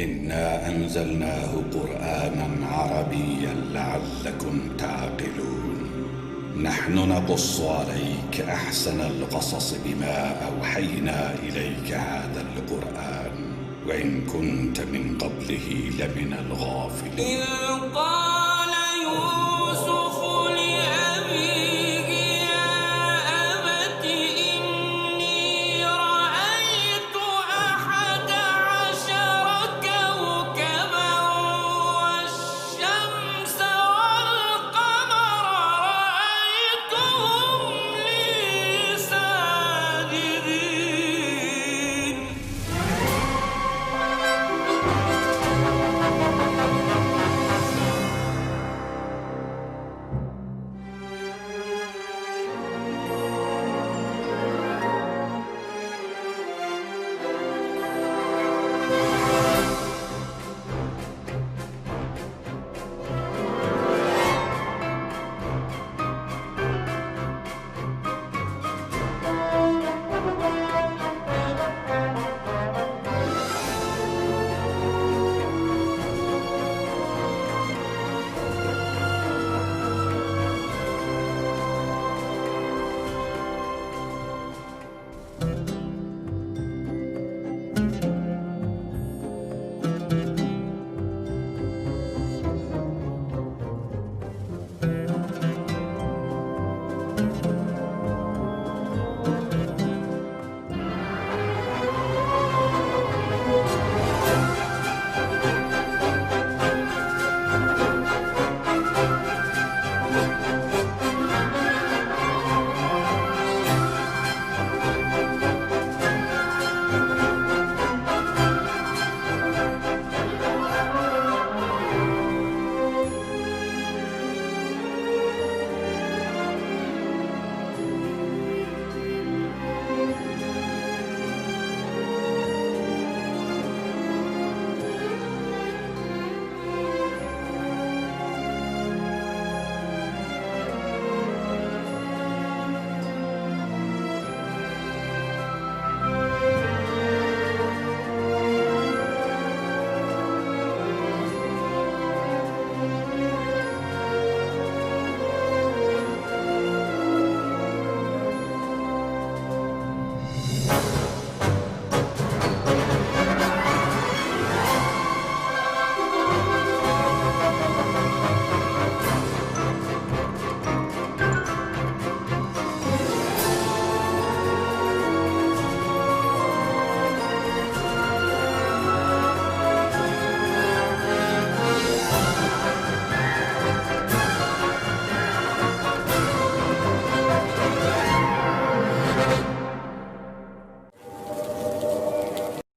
إنا أنزلناه قرآنا عربيا لعلكم تعقلون. نحن نقص عليك أحسن القصص بما أوحينا إليك هذا القرآن وإن كنت من قبله لمن الغافلين. إذ قال يوسف لأبيه يا أبت إني رأيت 11 كوكبا والشمس والقمر رأيتهم لي ساجدين.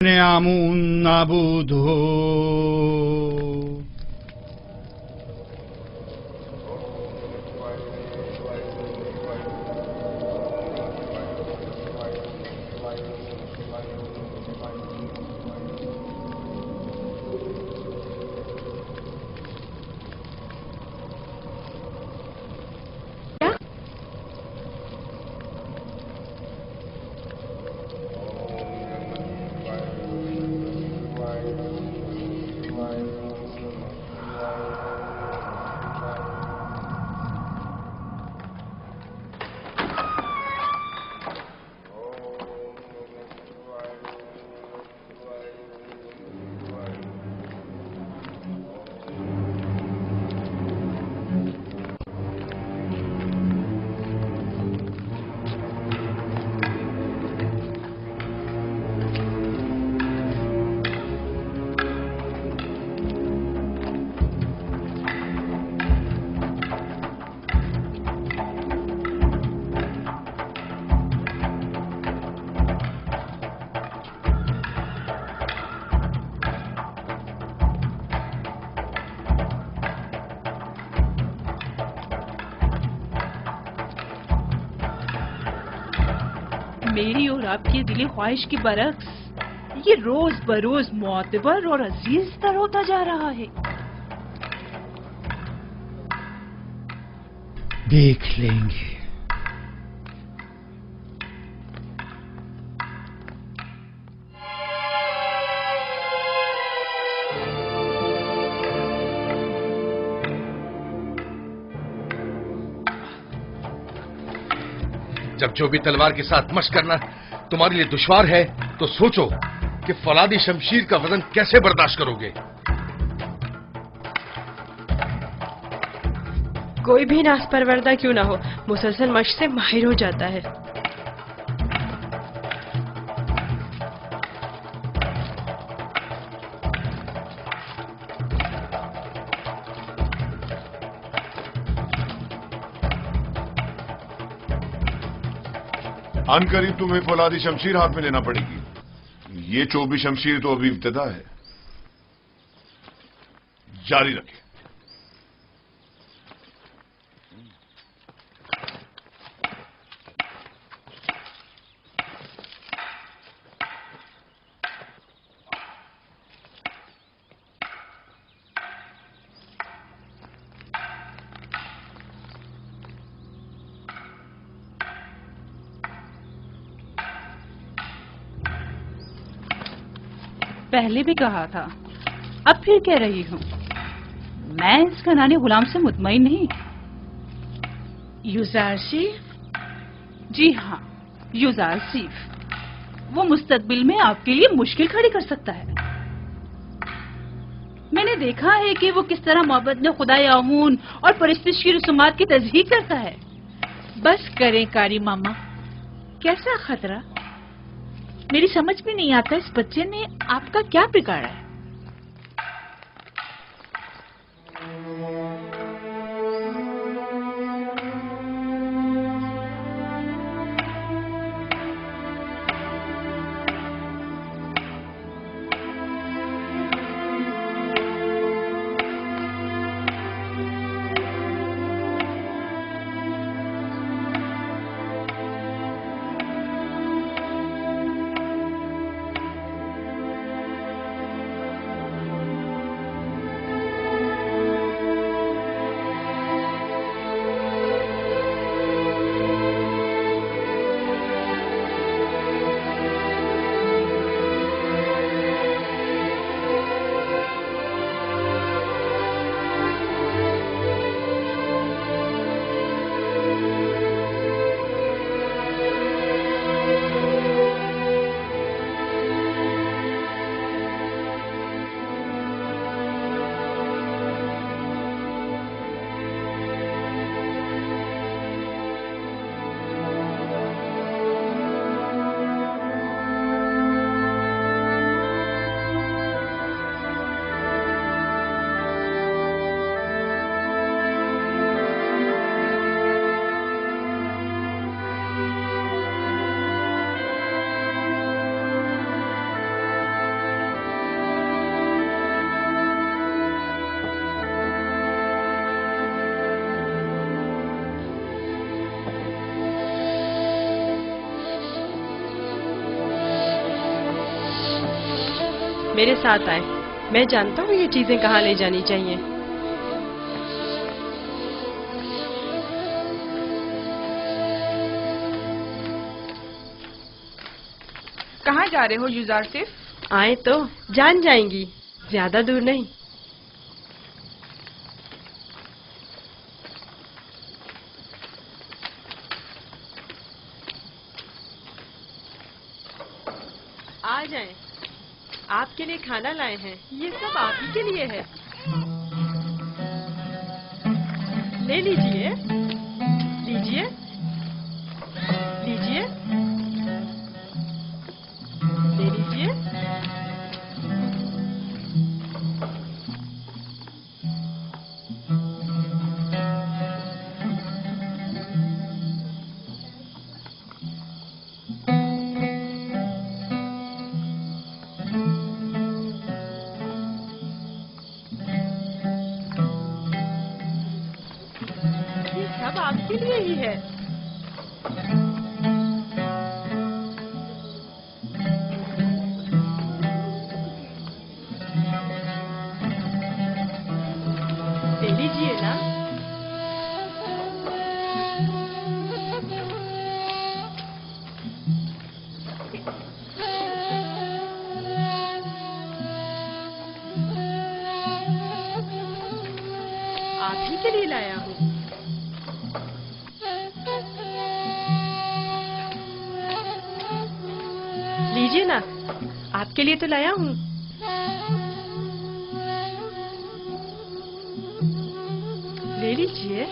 نعم نعبده میری اور آپ کی دلی خواہش کی برعکس یہ روز بروز معتبر اور عزیز تر ہوتا جا رہا ہے. دیکھ لیں گے. جب جو بھی تلوار کے ساتھ مشق کرنا تمہارے لیے دشوار ہے تو سوچو کہ فولادی شمشیر کا وزن کیسے برداشت کرو گے. کوئی بھی ناز پروردہ کیوں نہ ہو، مسلسل مشق سے ماہر ہو جاتا ہے. ان قریب تمہیں فولادی شمشیر ہاتھ میں لینا پڑے گی. یہ چوبی شمشیر تو ابھی ابتدا ہے. جاری رکھیں. پہلے بھی کہا تھا، اب پھر کہہ رہی ہوں، میں اس کنانی غلام سے مطمئن نہیں. یوزارسیف؟ جی ہاں، یوزارسیف. وہ مستقبل میں آپ کے لیے مشکل کھڑی کر سکتا ہے. میں نے دیکھا ہے کہ وہ کس طرح محبت میں خدا آمون اور پرستش کی رسومات کی تصدیق کرتا ہے. بس کریں کاری ماما، کیسا خطرہ؟ میری سمجھ میں نہیں آتا اس بچے نے آپ کا کیا بگاڑا ہے. میرے ساتھ آئیں، میں جانتا ہوں یہ چیزیں کہاں لے جانی چاہیے. کہاں جا رہے ہو یوزارسیف؟ آئیں تو جان جائیں گی، زیادہ دور نہیں. آ جائیں، آپ کے لیے کھانا لائے ہیں، یہ سب آپ ہی کے لیے ہے. لے لیجئے، لیجئے، لیجئے، لے لیجئے. سب آپ کے لیے ہی ہے. لے لیجیے نا. آپ ہی کے لیے لایا ہوں. लीजिए ना, आपके लिए तो लाया हूँ। ले लीजिए।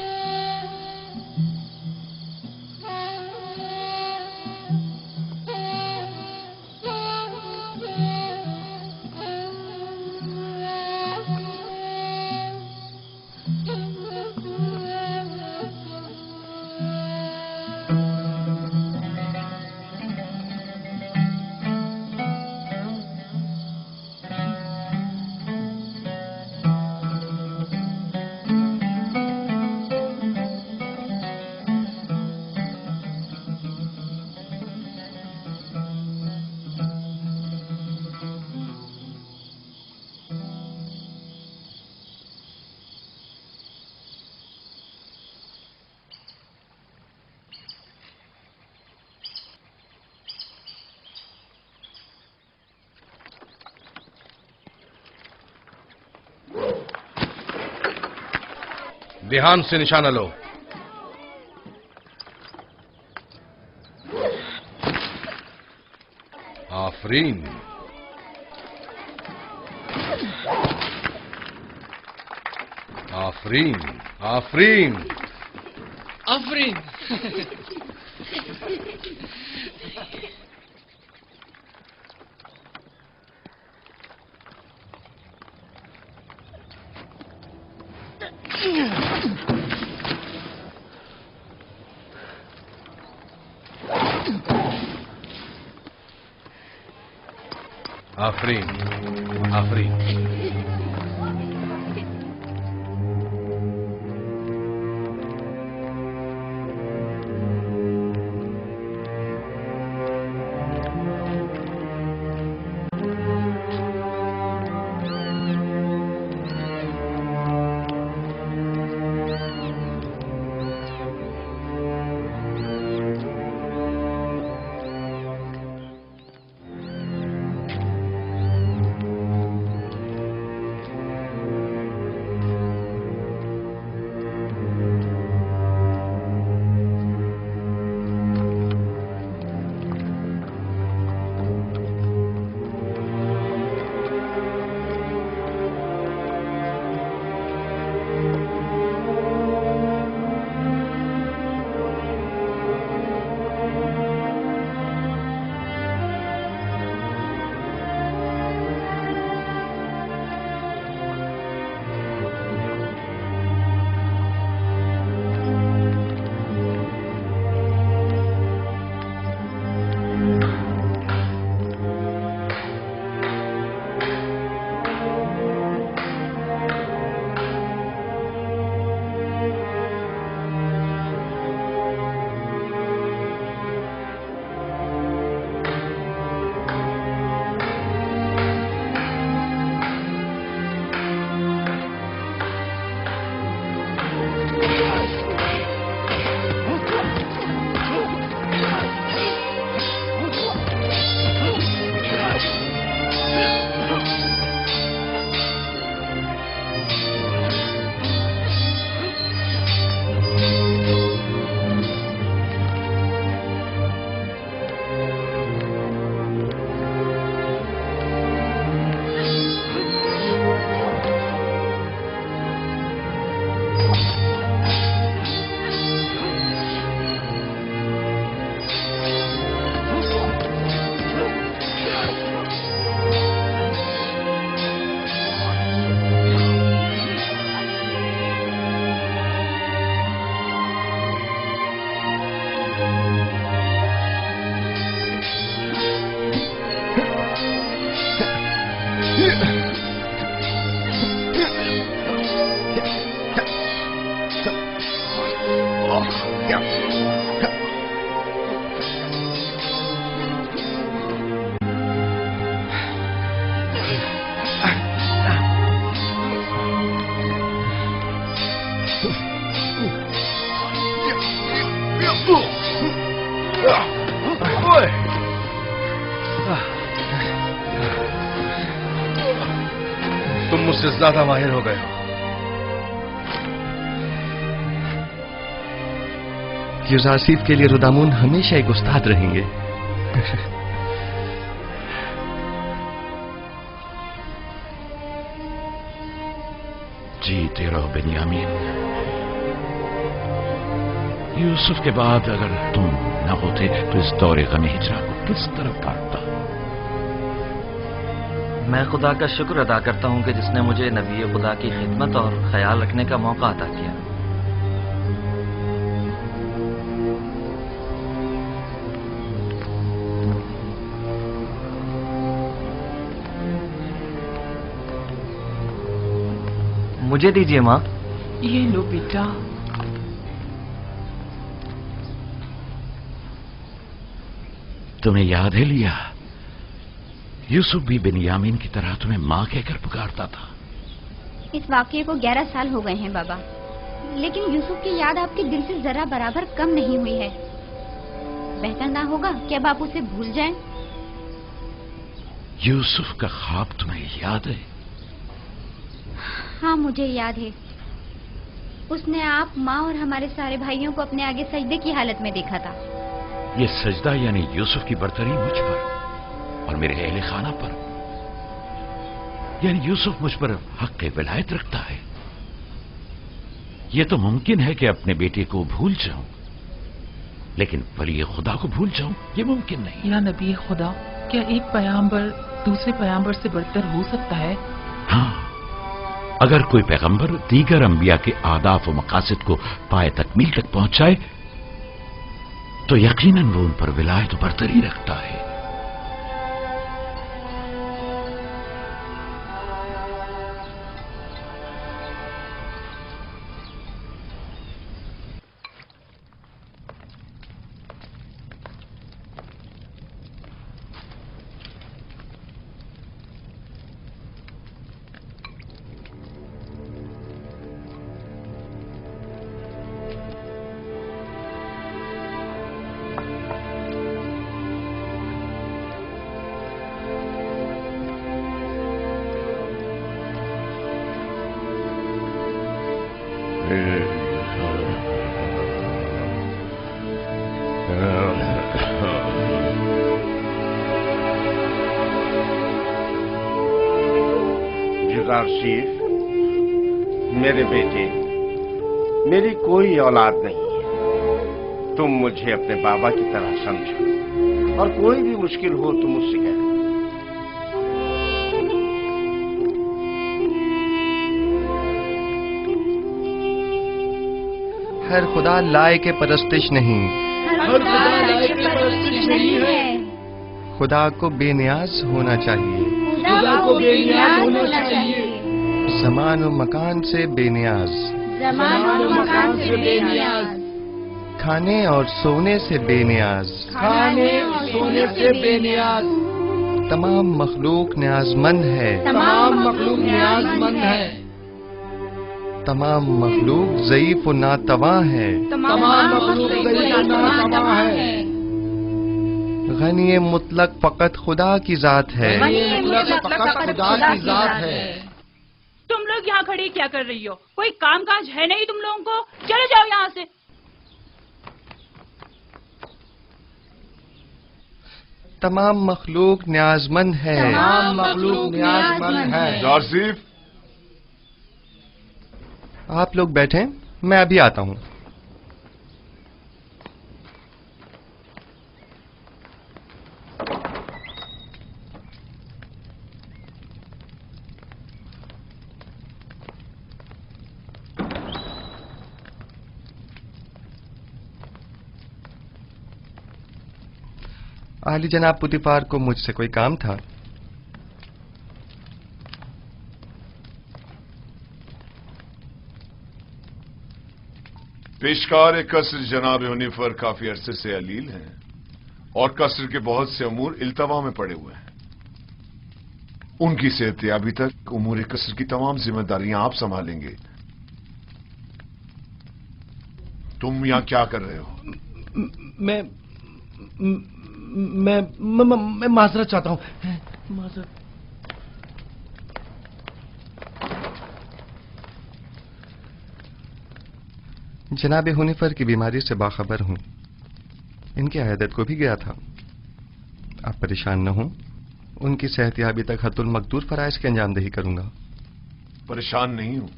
ध्यान से निशाना लो। आफरीन। आफरीन। आफरीन। आफरीन। आफरीन। आफरीन। तुम मुझसे ज्यादा माहिर हो गए हो। यूज़ारसीफ के लिए रुदामुन हमेशा एक उस्ताद रहेंगे। जीते रहो बेनियामीन। यूसुफ के बाद अगर तुम न होते तो इस दौरे गम हिजरा को किस तरफ काटता। मैं खुदा का शुक्र अदा करता हूं कि जिसने मुझे नबी खुदा की खिदमत और ख्याल रखने का मौका अता किया। मुझे दीजिए माँ। ये लो बेटा। तुम्हें याद है लिया, यूसुफ भी बेनियामीन की तरह तुम्हें माँ कहकर पुकारता था। इस वाकये को 11 साल हो गए हैं बाबा, लेकिन यूसुफ की याद आपके दिल से जरा बराबर कम नहीं हुई है। बेहतर ना होगा कि अब आप उसे भूल जाएं? यूसुफ का ख्वाब तुम्हें याद है? हाँ, मुझे याद है। उसने आप, माँ और हमारे सारे भाइयों को अपने आगे सजदे की हालत में देखा था। ये सजदा यानी यूसुफ की बरतरी मुझ पर और मेरे अहले खाना पर, यानी यूसुफ मुझ पर हक विलायत रखता है। यह तो मुमकिन है कि अपने बेटे को भूल जाऊं, लेकिन वली खुदा को भूल जाऊं ये मुमकिन नहीं। या नबी खुदा, क्या एक पैगंबर दूसरे पैगंबर से बढ़कर हो सकता है? हाँ, अगर कोई पैगंबर दीगर अंबिया के आदाफ व मकासद को पाए तकमील तक पहुंचाए तो यकीनन वो उन पर विलायत बरतरी रखता है। शीफ, मेरे बेटे, मेरी कोई औलाद नहीं है। तुम मुझे अपने बाबा की तरह समझो और कोई भी मुश्किल हो तो मुझसे कहो। हर खुदा लाए के परस्तिश नहीं, खुदा को बेनियाज होना चाहिए। ज़मान व मकान से बेनियाज, खाने और सोने से बेनियाज, तमाम मखलूक न्याजमंद है, तमाम मखलूक ज़ईफ व नातवा है, गनी मुतलक फकत खुदा की जात है। तुम लोग यहाँ खड़ी क्या कर रही हो? कोई काम काज है नहीं तुम लोगों को? चले जाओ यहाँ से। तमाम मखलूक न्याजमंद है, जारसीफ, आप लोग बैठें, मैं अभी आता हूँ। आली जनाब पुतिफार को मुझसे कोई काम था? पेशकार कसर जनाब यूनिफर काफी अरसे से अलील हैं और कसर के बहुत से अमूर इल्तवा में पड़े हुए हैं। उनकी सेहतयाबी तक उमूर कसर की तमाम जिम्मेदारियां आप संभालेंगे। तुम यहां क्या कर रहे हो? मैं माजरत चाहता हूं। माजरत। जनाब हुनिफर की बीमारी से बाखबर हूं। इनकी अयादत को भी गया था। आप परेशान न हों, उनकी सेहतयाबी तक हतुल मकदूर फराइज की अंजामदही करूंगा। परेशान नहीं हूं,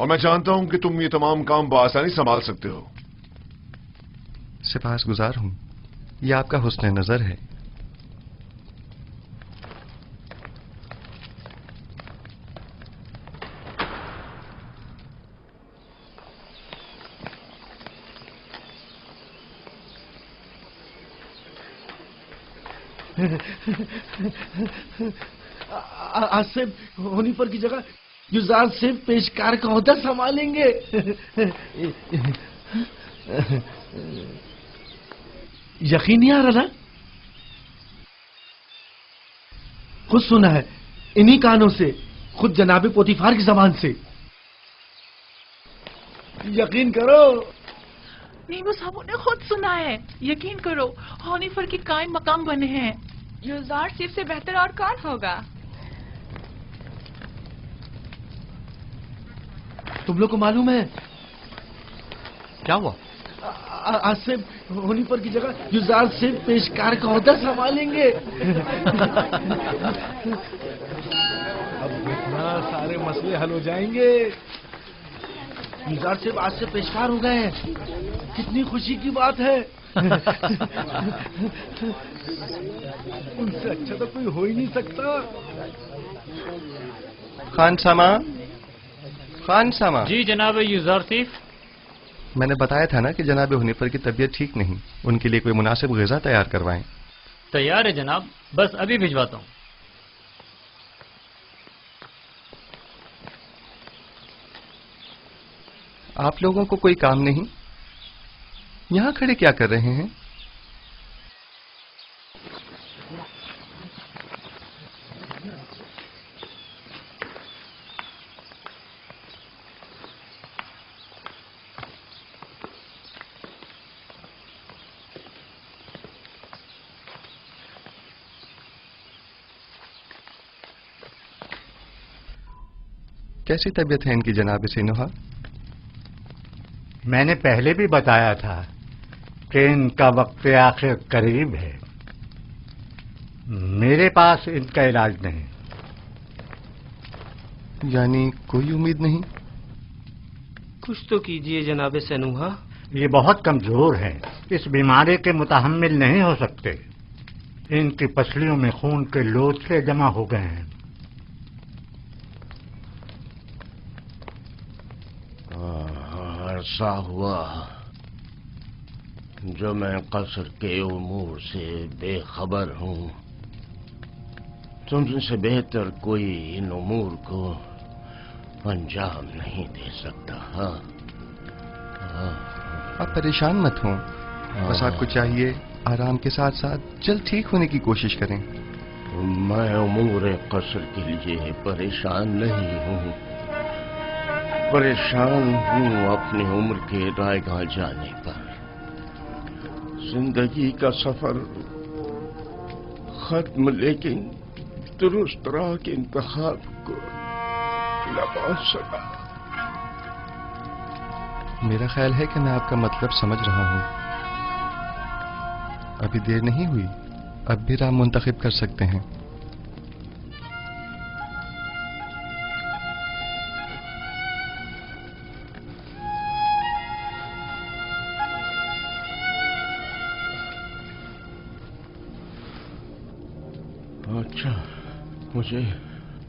और मैं जानता हूं कि तुम ये तमाम काम बआसानी संभाल सकते हो। सिपासगुजार हूं, ये आपका हुस्न नजर है। आसिफ होनीफर की जगह युजार से पेशकार का ओहदा संभालेंगे। यकीन नहीं आ रहा ना? खुद सुना है इन्हीं कानों से, खुद जनाबे पोतीफार की जबान से। यकीन करो। नीमू साहब ने खुद सुना है, यकीन करो, होनीफर के कायम मकाम बने हैं। युजार सिर्फ से बेहतर और कौन होगा? तुम लोग को मालूम है क्या हुआ? आसिफ होनीफर की जगह युजार से पेशकार का ओहदा संभालेंगे। अब देखना सारे मसले हल हो जाएंगे। युजार से आज से पेशकार हो गए हैं, कितनी खुशी की बात है। उनसे अच्छा तो कोई हो ही नहीं सकता। खान सामा, खान सामा। जी जनाब युजार सिफ। मैंने बताया था ना कि जनाब हुनीफर की तबीयत ठीक नहीं, उनके लिए कोई मुनासिब ग़िज़ा तैयार करवाएं। तैयार है जनाब, बस अभी भिजवाता हूँ। आप लोगों को कोई काम नहीं? यहां खड़े क्या कर रहे हैं? कैसी तबीयत है इनकी जनाब सिनुहा? मैंने पहले भी बताया था कि इनका वक्त आखिर करीब है। मेरे पास इनका इलाज नहीं। यानी कोई उम्मीद नहीं? कुछ तो कीजिए जनाब सनुहा। ये बहुत कमजोर हैं, इस बीमारी के मुतहम्मिल नहीं हो सकते। इनकी पसलियों में खून के लोथड़े जमा हो गए हैं। अरसा हुआ जो मैं कसर के उमूर से बेखबर हूँ। तुमसे बेहतर कोई इन उमूर को अंजाम नहीं दे सकता। आप परेशान मत हों, बस आपको चाहिए आराम के साथ साथ जल्द ठीक होने की कोशिश करें। मैं उमूर कसर के लिए परेशान नहीं हूँ, परेशान हूँ अपनी उम्र के रायगाह जाने पर। जिंदगी का सफर खत्म, लेकिन दुरुस्त राह के इंतखाब को न पहुंच सका। मेरा ख्याल है कि मैं आपका मतलब समझ रहा हूँ। अभी देर नहीं हुई, अब भी राह मुंतखब कर सकते हैं। अच्छा,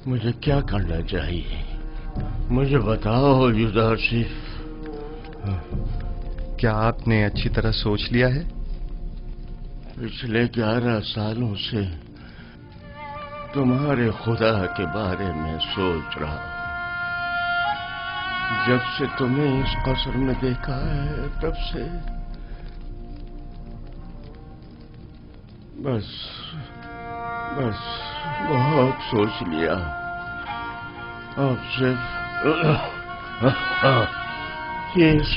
मुझे क्या करना चाहिए? मुझे बताओ युजार सिफ। क्या आपने अच्छी तरह सोच लिया है? पिछले 11 सालों से तुम्हारे खुदा के बारे में सोच रहा हूं। जब से तुम्हें इस कसर में देखा है तब से बस बहुत सोच लिया। अब सिर्फ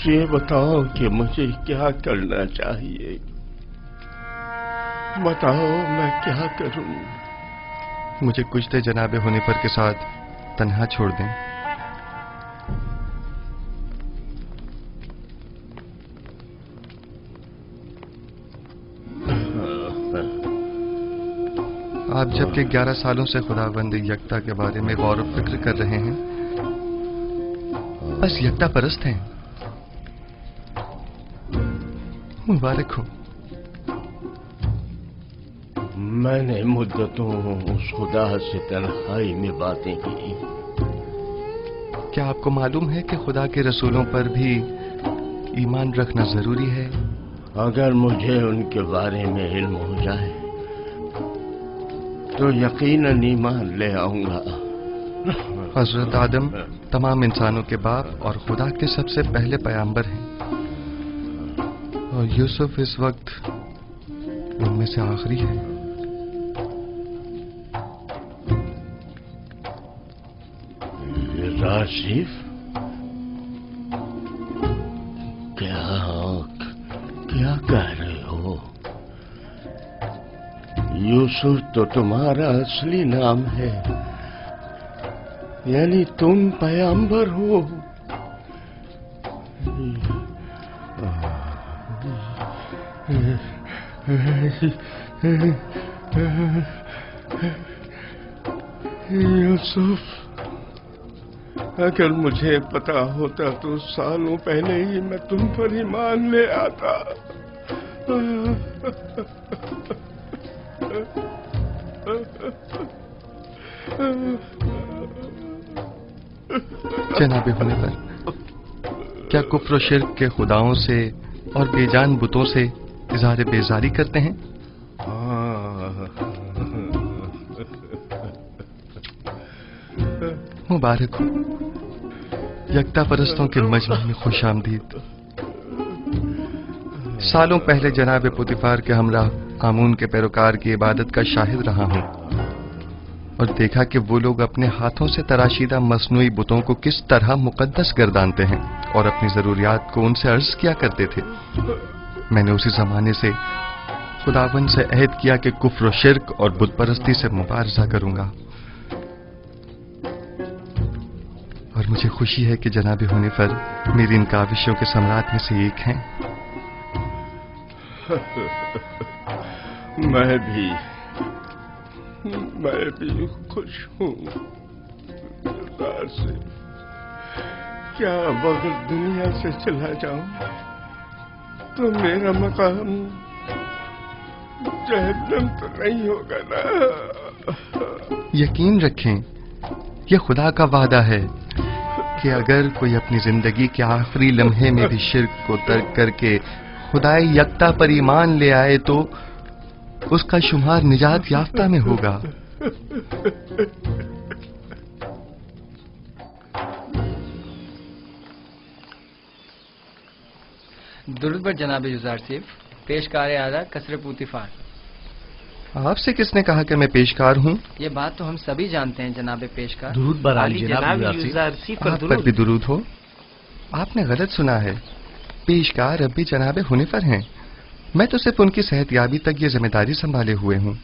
ये बताओ कि मुझे क्या करना चाहिए। बताओ मैं क्या करूं? मुझे कुछ देर जनाब हुनीफर के साथ तन्हा छोड़ दें। आप जबकि 11 सालों से खुदावंद यकता के बारे में गौर व फिक्र कर रहे हैं, बस यकता परस्त हैं। मुबारक हो। मैंने मुद्दतों उस खुदा से तन्हाई में बातें की। क्या आपको मालूम है कि खुदा के रसूलों पर भी ईमान रखना जरूरी है? अगर मुझे उनके बारे में इल्म हो जाए तो यकीनन ईमान ले आऊंगा। हजरत आदम तमाम इंसानों के बाप और खुदा के सबसे पहले पैगंबर हैं, और यूसुफ इस वक्त उनमें से आखिरी है। राशिफ, क्या कह रहे हो? यूसुफ तो तुम्हारा असली नाम है, यानी तुम पैगंबर हो। यूसुफ, अगर मुझे पता होता तो सालों पहले ही मैं तुम पर ईमान ले आता। जनाबे होने पर क्या कुफ्र और शिर्क के खुदाओं से और बेजान बुतों से इज़हार बेजारी करते हैं? मुबारक हो। यकता परस्तों के मजमे में खुश आमदीद। सालों पहले जनाब पुतिफार के हमराह आमून के पैरोकार की इबादत का शाहिद रहा हूं और देखा कि वो लोग अपने हाथों से तराशीदा मसनूई बुतों को किस तरह मुकद्दस गर्दानते हैं और अपनी जरूरियात को उनसे अर्ज किया करते थे। मैंने उसी जमाने से खुदावन से अहद किया कि कुफ्र शिर्क और बुत परस्ती से मुबारजा करूंगा, और मुझे खुशी है कि जनाब होने पर मेरी इन काविशों के सम्राट में से एक हैं। मैं भी खुश हूँ। क्या अगर दुनिया से चला जाऊं तो मेरा मकाम जहन्नम तो नहीं होगा ना? यकीन रखें, यह खुदा का वादा है कि अगर कोई अपनी जिंदगी के आखिरी लम्हे में भी शिर्क को तर्क करके खुदाई यकता पर ईमान ले आए तो उसका शुमार निजात याफ्ता में होगा। दुरूद पर जनाब युज़ारसिफ, पेशकार आला कसर पुतिफार। आपसे किसने कहा कि मैं पेशकार हूँ? ये बात तो हम सभी जानते हैं जनाब पेशकार। दुरूद बर आली जनाब युज़ारसिफ। आप पर भी दुरूद हो। आपने गलत सुना है, पेशकार अब भी जनाब हुनिफर हैं। मैं तो सिर्फ उनकी सेहतयाबी तक ये जिम्मेदारी संभाले हुए हूँ।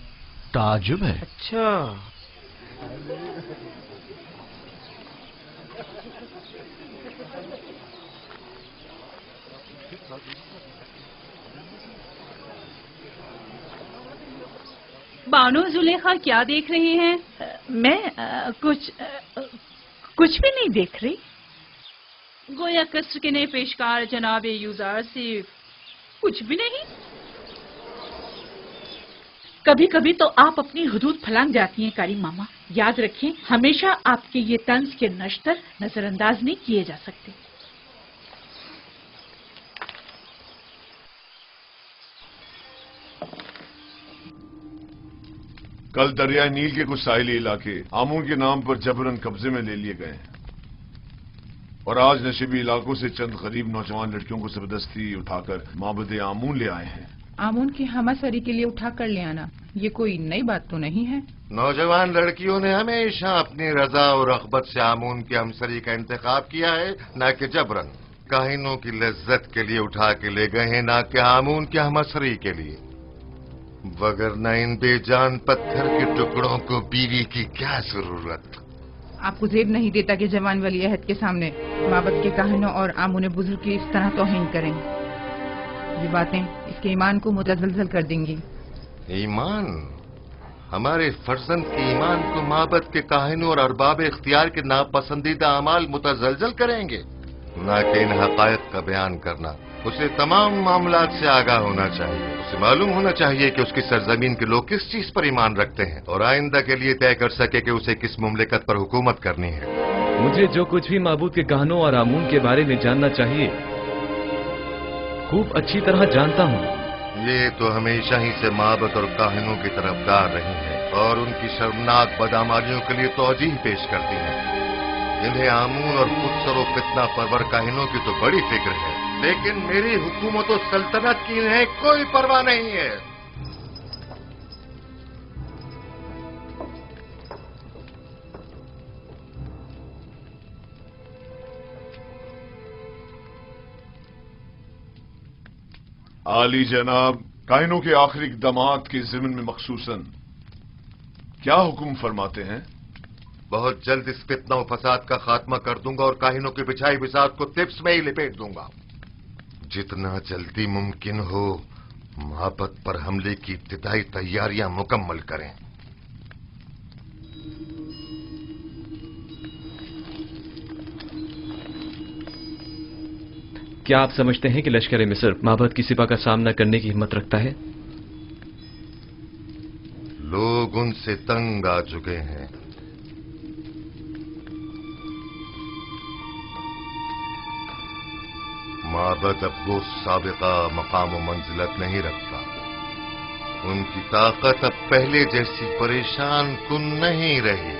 ताजुब है। अच्छा, बानो जुलेखा क्या देख रहे हैं? मैं कुछ भी नहीं देख रही। गोया कस्र के नए पेशकार जनाब युज़ारसिफ कुछ भी नहीं। कभी कभी तो आप अपनी हुदूद फलांग जाती हैं कारी मामा। याद रखें, हमेशा आपके ये तंज के नश्तर नजरअंदाज नहीं किए जा सकते। कल दरियाई नील के कुछ साहिली इलाके आमून के नाम पर जबरन कब्जे में ले लिए गए हैं, और आज नशीबी इलाकों से चंद गरीब नौजवान लड़कियों को जबरदस्ती उठाकर माबद आमून ले आए हैं। आमून की हमासरी के लिए उठा कर ले आना ये कोई नई बात तो नहीं है। नौजवान लड़कियों ने हमेशा अपनी रजा और रग़बत से आमून की हमसरी का इंतखाब किया है, न कि जबरन। काहिनों की लज्जत के लिए उठा के ले गए हैं, न कि आमून की हमसरी के लिए। वगरना इन बेजान पत्थर के टुकड़ों को बीवी की क्या जरूरत। आपको जेब नहीं देता कि जवान वली अहद के सामने माबद के काहिनों और आमून बुजुर्ग की इस तरह तौहीन करें। ये बातें इसके ईमान को मुतज़लज़ल कर देंगी। ईमान? हमारे फर्जंद के ईमान को माबद के काहिनों और अरबाब इख्तियार के नापसंदीदा अमाल मुतज़लज़ल करेंगे? न कि इन हकायक का बयान करना। उसे तमाम मामलात से आगाह होना चाहिए। उसे मालूम होना चाहिए कि उसकी सरजमीन के लोग किस चीज पर ईमान रखते हैं और आइंदा के लिए तय कर सके कि उसे किस मुमलिकत पर हुकूमत करनी है। मुझे जो कुछ भी माबूद के कहनों और आमून के बारे में जानना चाहिए खूब अच्छी तरह जानता हूँ। ये तो हमेशा ही से माबद और काहिनों की तरफदार रही है और उनकी शर्मनाक बदआमालियों के लिए तौजीह पेश करती है। इन्हें आमून और खुदसर व फितना परवर काहिनों की तो बड़ी फिक्र है, लेकिन मेरी हुकूमत और सल्तनत की इन्हें कोई परवाह नहीं है। आली जनाब, काहिनों के आखिरी इक़दामात के ज़िम्न में मखसूसन क्या हुक्म फरमाते हैं? बहुत जल्द इस फितना और फसाद का खात्मा कर दूंगा और काहिनों की बिछाई बिसात को टिप्स में ही लिपेट दूंगा। जितना जल्दी मुमकिन हो माबद पर हमले की इब्तिदाई तैयारियां मुकम्मल करें। क्या आप समझते हैं कि लश्कर मिस्र माबद की सिपा का सामना करने की हिम्मत रखता है? लोग उनसे तंग आ चुके हैं। माबद अब वो साबिका मकाम व मंजिलत नहीं रखता। उनकी ताकत अब पहले जैसी परेशान कुन नहीं रही।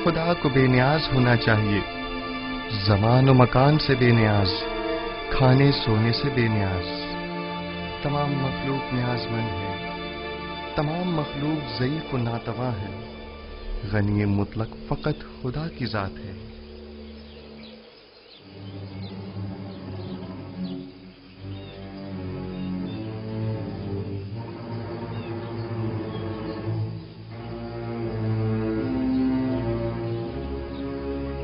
खुदा को बेनियाज होना चाहिए, ज़मान व मकान से बेनियाज, खाने सोने से बेनियाज। तमाम मखलूक न्याजमंद है, तमाम मखलूक ज़ईफ़ व नातवा है। गनी मुतलक फ़कत खुदा की ज़ात है।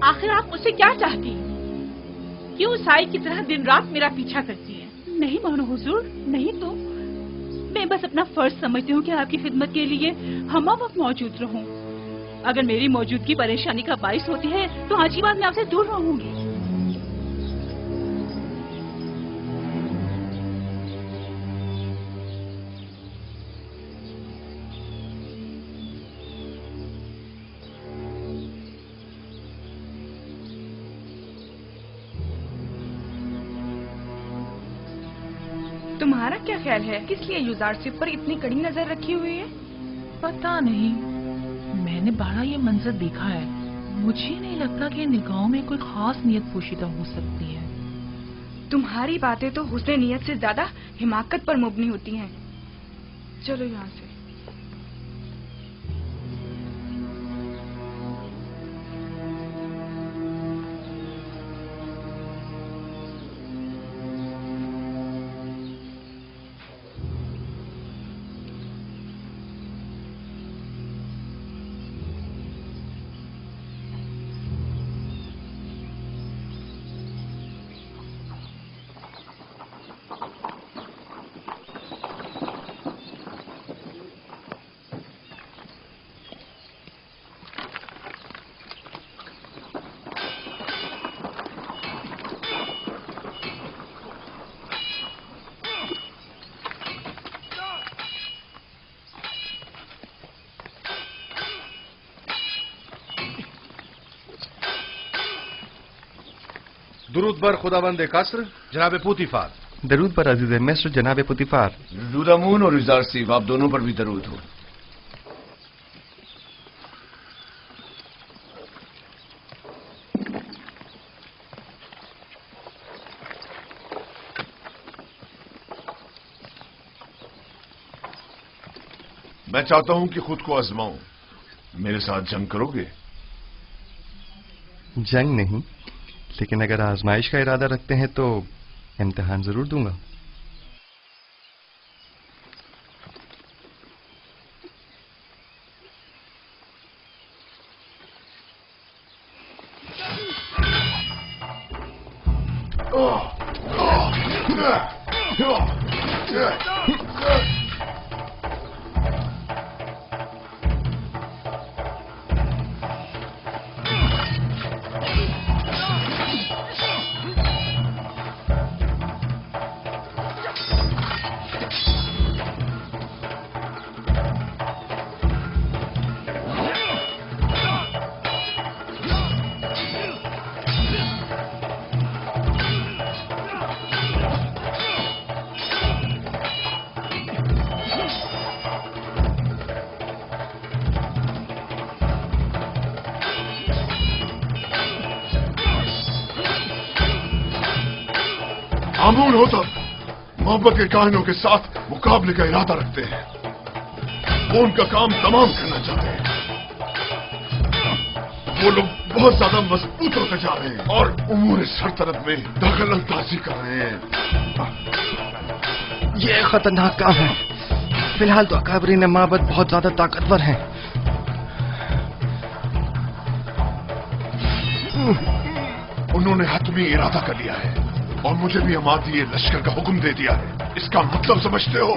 आखिर आप मुझसे क्या चाहती हैं? क्यों साई की तरह दिन रात मेरा पीछा करती हैं? नहीं मानो हुजूर, नहीं तो मैं बस अपना फर्ज समझती हूँ कि आपकी खिदमत के लिए हम वक्त मौजूद रहूं। अगर मेरी मौजूदगी परेशानी का बाइस होती है तो आज की बात मैं आपसे दूर रहूंगी। तुम्हारा क्या ख्याल है, किस लिए युजारसिफ पर इतनी कड़ी नजर रखी हुई है? पता नहीं, मैंने बड़ा ये मंजर देखा है। मुझे नहीं लगता कि निगाहों में कोई खास नियत पोशीदा हो सकती है। तुम्हारी बातें तो हुस्न नियत से ज्यादा हिमाकत पर मुबनी होती हैं। चलो यहाँ से। दुरूद पर खुदाबंद कासर जनाब पुतिफार। दरूद पर अजीज मिस्र जनाब पुतिफार। दुरूद और युजारसिफ, आप दोनों पर भी दरूद हो। मैं चाहता हूं कि खुद को आजमाऊं। मेरे साथ जंग करोगे? जंग नहीं, लेकिन अगर आजमाइश का इरादा रखते हैं तो इम्तिहान जरूर दूंगा। आमून होतब मोहब्बत के काहिनों के साथ मुकाबले का इरादा रखते हैं। वो उनका काम तमाम करना चाहते हैं। वो लोग बहुत ज्यादा मजबूत होते जा रहे हैं और उमूर सरतरत में दखल अंदाजी कर रहे हैं। ये खतरनाक काम है। फिलहाल तो अकाबरीन माबद बहुत ज्यादा ताकतवर हैं। उन्होंने हतमी इरादा कर लिया है और मुझे भी हमारी ये लश्कर का हुक्म दे दिया है। इसका मतलब समझते हो?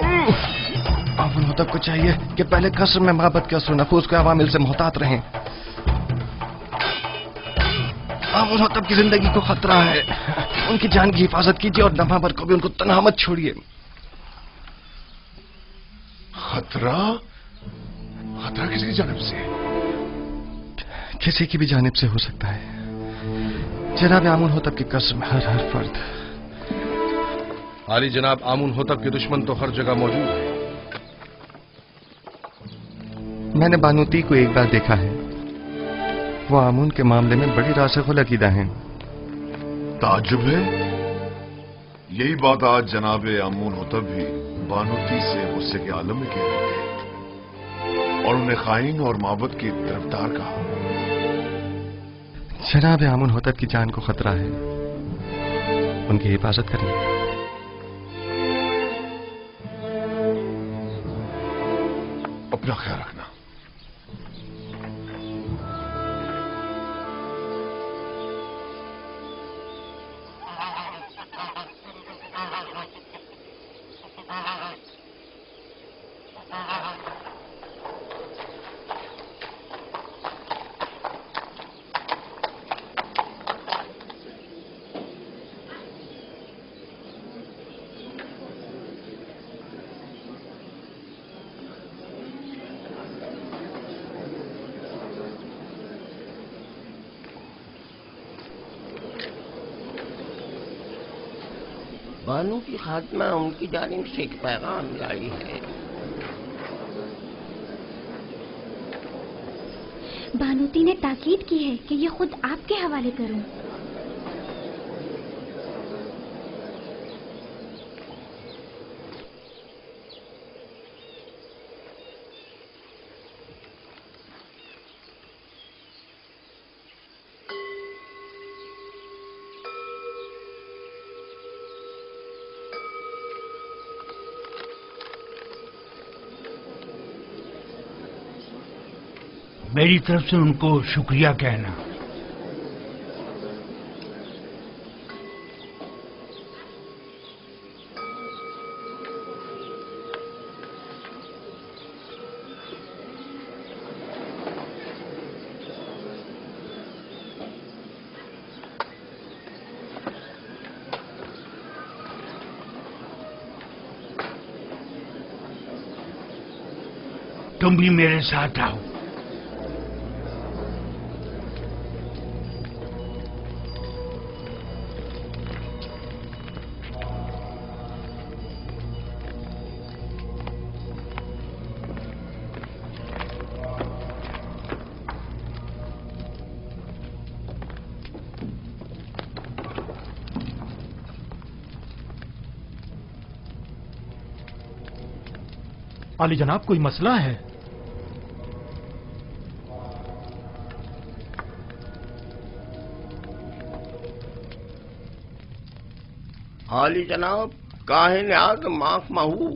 आमुन होतब को चाहिए कि पहले कसर में माबद के असर नफूस के अवामिल से मोहतात रहें। आमुन होतब की जिंदगी को खतरा है। उनकी जान की हिफाजत कीजिए और नमाबर को भी उनको तन्हा मत छोड़िए। खतरा? खतरा किसकी जानिब से? किसी की भी जानिब से हो सकता है। जनाब आमुन होतब की कसम हर फर्द। आली जनाब, आमुन होतब के दुश्मन तो हर जगह मौजूद है। मैंने बानूती को एक बार देखा है। वो आमुन के मामले में बड़ी रासिखुल अकीदा हैं। ताज्जुब है। यही बात आज जनाब आमून होतब भी बानूती से गुस्से के आलम में कह रहे थे और उन्हें खाइन और माबद की तरफदार कहा। जनाब आमुन होतब की जान को खतरा है। उनकी हिफाजत करिए। अपना ख्याल रखना। बानू की खात्मा उनकी जानिब से एक पैगाम लाई है। बानूती ने ताकीद की है कि ये खुद आपके हवाले करूं। मेरी तरफ से उनको शुक्रिया कहना। तुम भी मेरे साथ आओ। आली जनाब, कोई मसला है? आली जनाब, काहिन आज़म आँख महू,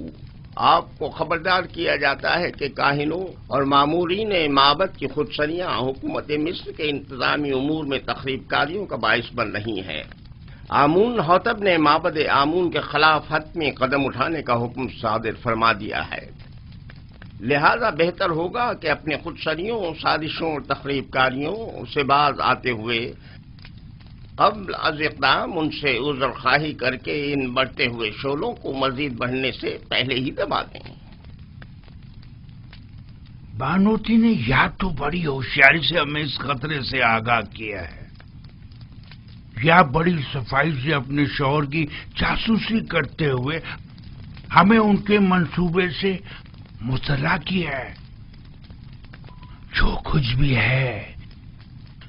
आपको खबरदार किया जाता है कि काहिनों और मामूरीन माबद की खुदसरियाँ हुकूमत मिस्र के इंतजामी उमूर में तखरीबकारियों का बाइस बन रही हैं। आमून होतब ने माबद आमून के खिलाफ हतमी कदम उठाने का हुक्म सादिर फरमा दिया है। लिहाजा बेहतर होगा कि अपने खुदसरियों, साजिशों और तखरीबकारियों से बाज आते हुए क़ब्ल अज़ इक़दाम उनसे उज़्र ख़्वाही करके इन बढ़ते हुए शोलों को मज़ीद बढ़ने से पहले ही दबा दें। बानूती ने या तो बड़ी होशियारी से हमें इस खतरे से आगाह किया है या बड़ी सफाई से अपने शौहर की जासूसी करते हुए हमें उनके मंसूबे से मुतला किया है। जो कुछ भी है,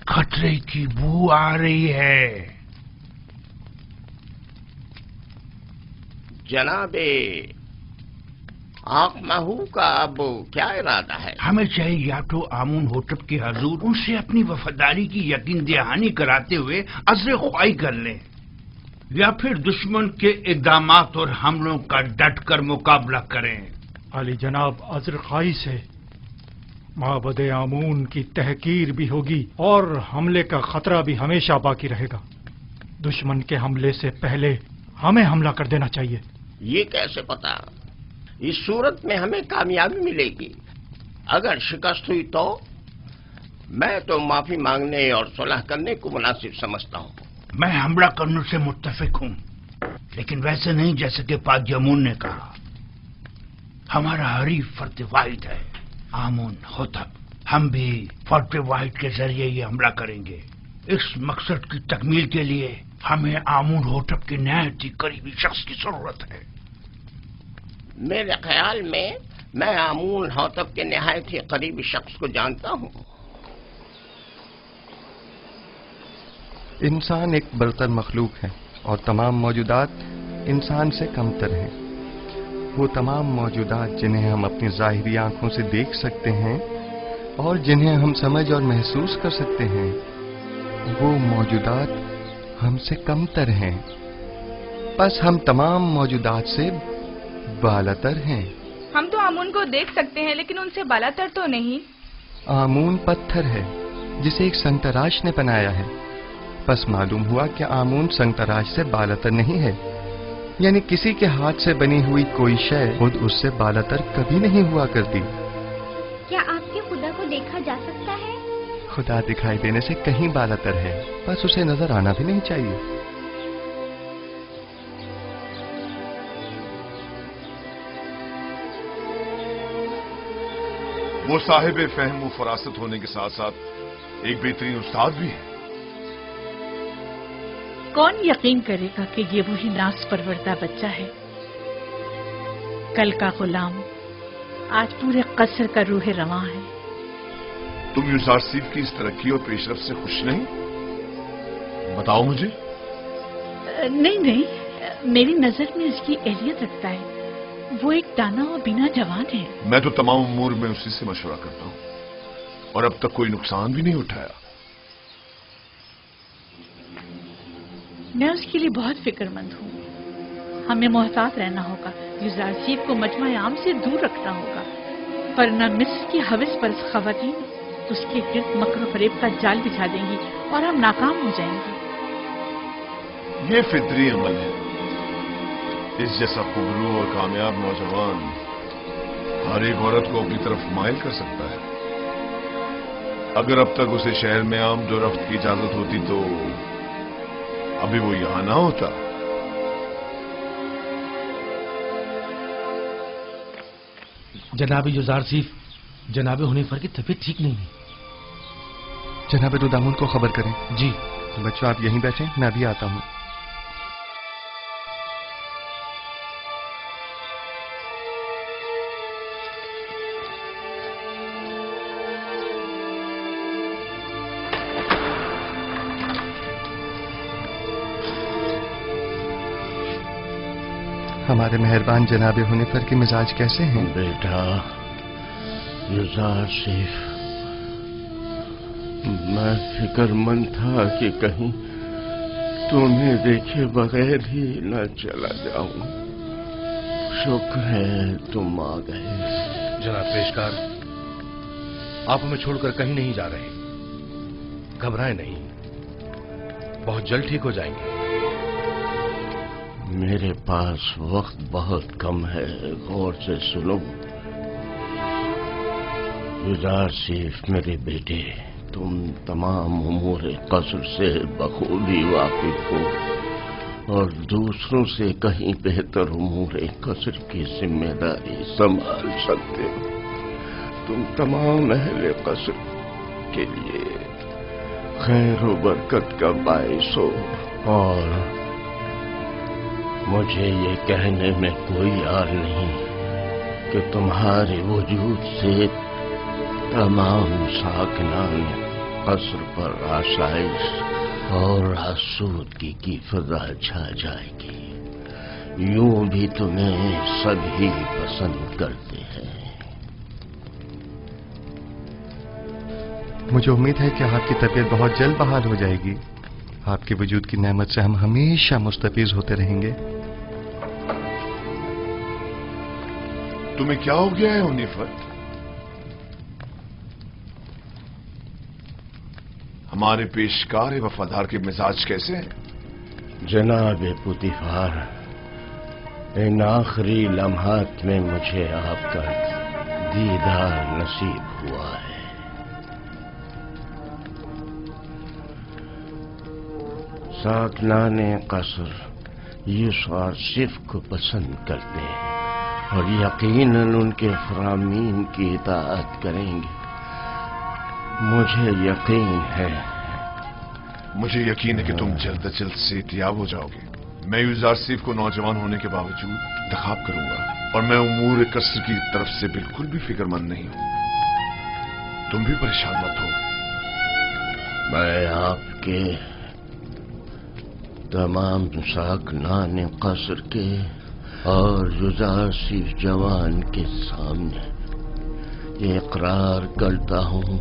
खतरे की बू आ रही है। जनाबे आंख महू का अब क्या इरादा है? हमें चाहिए या तो आमून होटब के हजूर उनसे अपनी वफादारी की यकीन दहानी कराते हुए अज़्र ख्वाही कर लें, या फिर दुश्मन के इक़दामात और हमलों का डट कर मुकाबला करें। अली जनाब, अज़्र ख्वाही से माबद आमून की तहकीर भी होगी और हमले का खतरा भी हमेशा बाकी रहेगा। दुश्मन के हमले से पहले हमें हमला कर देना चाहिए। ये कैसे पता? इस सूरत में हमें कामयाबी मिलेगी। अगर शिकस्त हुई तो मैं तो माफी मांगने और सुलह करने को मुनासिब समझता हूँ। मैं हमला करने से मुत्तफिक हूँ, लेकिन वैसे नहीं जैसे कि पाक जमून ने कहा। हमारा हरीफ फर्द वाहिद है आमून होतब। हम भी फर्द वाहिद के जरिए ये हमला करेंगे। इस मकसद की तकमील के लिए हमें आमून होतब के नहायत ही करीबी शख्स की जरूरत है। मेरे ख्याल में मैं आमून होतब के नहायत ही करीबी शख्स को जानता हूँ। इंसान एक बरतर मखलूक है और तमाम मौजूदात इंसान से कमतर हैं। वो तमाम मौजूदात जिन्हें हम अपनी ज़ाहिरी आंखों से देख सकते हैं और जिन्हें हम समझ और महसूस कर सकते हैं, वो मौजूदात हमसे कमतर हैं। बस हम तमाम मौजूदात से बालातर हैं। हम तो आमून को देख सकते हैं, लेकिन उनसे बालातर तो नहीं। आमून पत्थर है जिसे एक संतराश ने बनाया है। बस मालूम हुआ कि आमून संतराश से बालातर नहीं है, यानी किसी के हाथ से बनी हुई कोई शय खुद उससे बालातर कभी नहीं हुआ करती। क्या आपके खुदा को देखा जा सकता है? खुदा दिखाई देने से कहीं बालातर है, बस उसे नजर आना भी नहीं चाहिए। वो साहिब फहम व फरासत होने के साथ साथ एक बेहतरीन उस्ताद भी है। कौन यकीन करेगा कि ये वही नास परवरदा बच्चा है? कल का गुलाम आज पूरे कसर का रूह रवां है। तुम यूजारसीफ की इस तरक्की और पेशरफ से खुश नहीं? बताओ मुझे। नहीं नहीं, मेरी नजर में इसकी एहलियत रखता है। वो एक दाना और बिना जवान है। मैं तो तमाम उमूर में उसी से मशवरा करता हूं और अब तक कोई नुकसान भी नहीं उठाया। मैं उसके लिए बहुत फिक्रमंद हूँ। हमें मोहतात रहना होगा। यूजारसीफ को मजमा आम से दूर रखना होगा, वरना मिस्र की हविस पर खवातीन उसके गिर्द मकर फरेब का जाल बिछा देंगी और हम नाकाम हो जाएंगे। ये फितरी अमल है। इस जैसा खुबरू और कामयाब नौजवान हर एक औरत को अपनी तरफ माइल कर सकता है। अगर अब तक उसे शहर में आम दो रफ्त की इजाजत होती तो अभी वो यहां ना होता। जनाब यूजारसीफ, जनाब हुनीफर की तबीयत ठीक नहीं है। जनाब रुदामुन को खबर करें। जी। बच्चों आप यहीं बैठें, मैं अभी आता हूं। हमारे मेहरबान जनाब हुनीफर के मिजाज कैसे हैं? बेटा यूजारसीफ, मैं फिक्रमंद था कि कहीं तुम्हें देखे बगैर ही न चला जाऊं। शुक्र है तुम आ गए। जनाब पेशकार, आप हमें छोड़कर कहीं नहीं जा रहे। घबराएं नहीं, बहुत जल्द ठीक हो जाएंगे। मेरे पास वक्त बहुत कम है, गौर से सुनो। यूजारसीफ मेरे बेटे, तुम तमाम उमूर कसर से बखूबी वाकिफ हो और दूसरों से कहीं बेहतर उमूर कसर की जिम्मेदारी संभाल सकते हो। तुम तमाम अहले कसर के लिए खैर व बरकत का बाइस हो और मुझे ये कहने में कोई यार नहीं कि तुम्हारे वजूद से तमाम साकिनान कसर पर आसाइश और आसूदगी की फिजा छा जाएगी। यूं भी तुम्हें सभी पसंद करते हैं। मुझे उम्मीद है कि आपकी तबीयत बहुत जल्द बहाल हो जाएगी। आपके वजूद की नेमत से हम हमेशा मुस्तफीज होते रहेंगे। तुम्हें क्या हो गया है उनीफत? हमारे पेशकार वफादार के मिजाज कैसे हैं? जनाब पुतिफार, इन आखिरी लम्हात में मुझे आपका दीदार नसीब हुआ है। साकनाने कसर यूसुफ को पसंद करते हैं और यकीनन उनके फरामीन की इताअत करेंगे। मुझे यकीन है कि तुम जल्द अज जल्द सेहतियाब हो जाओगे। मैं यूसुफ को नौजवान होने के बावजूद इंतखाब करूंगा और मैं उमूर कसर की तरफ से बिल्कुल भी फिक्रमंद नहीं हूं। तुम भी परेशान मत हो। मैं आपके तमाम साकनाने कसर के और यूसुफ जवान के सामने ये इकरार करता हूं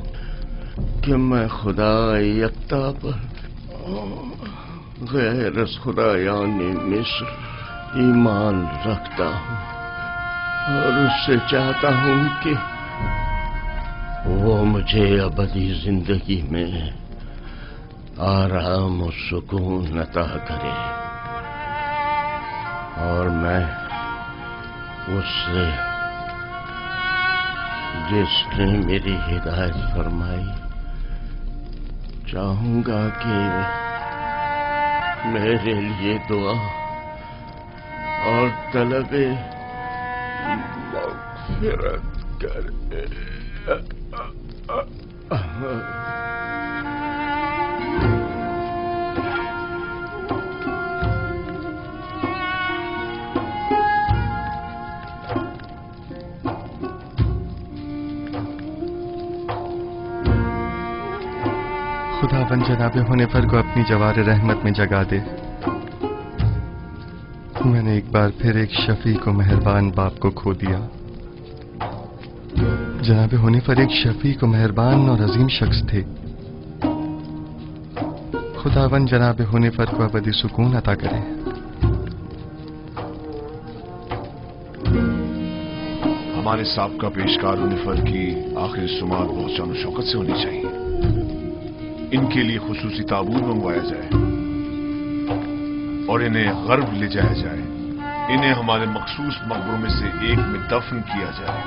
कि मैं खुदा यक्ता पर गैर खुदायाने मिस्र ईमान रखता हूं और उससे चाहता हूं कि वो मुझे अबदी जिंदगी में आराम और सुकून अता करे और मैं उससे जिसने मेरी हिदायत फरमाई चाहूंगा कि मेरे लिए दुआ और तलबे मग़फ़िरत करे। खुदावंद जनाब हुनैफर को अपनी जवार रहमत में जगा दे। मैंने एक बार फिर एक शफीक और मेहरबान बाप को खो दिया। जनाब हुनैफर एक शफीक और मेहरबान और अजीम शख्स थे। खुदावंद जनाब हुनैफर को अबदी सुकून अता करे। हमारे साबका पेशकार हुनैफर की आखिरी सुमात बहुत शान शौकत से होनी चाहिए। इनके लिए खुसूसी ताबूत मंगवाया जाए और इन्हें गर्व ले जाया जाए। इन्हें हमारे मखसूस मकबरों में से एक में दफन किया जाए।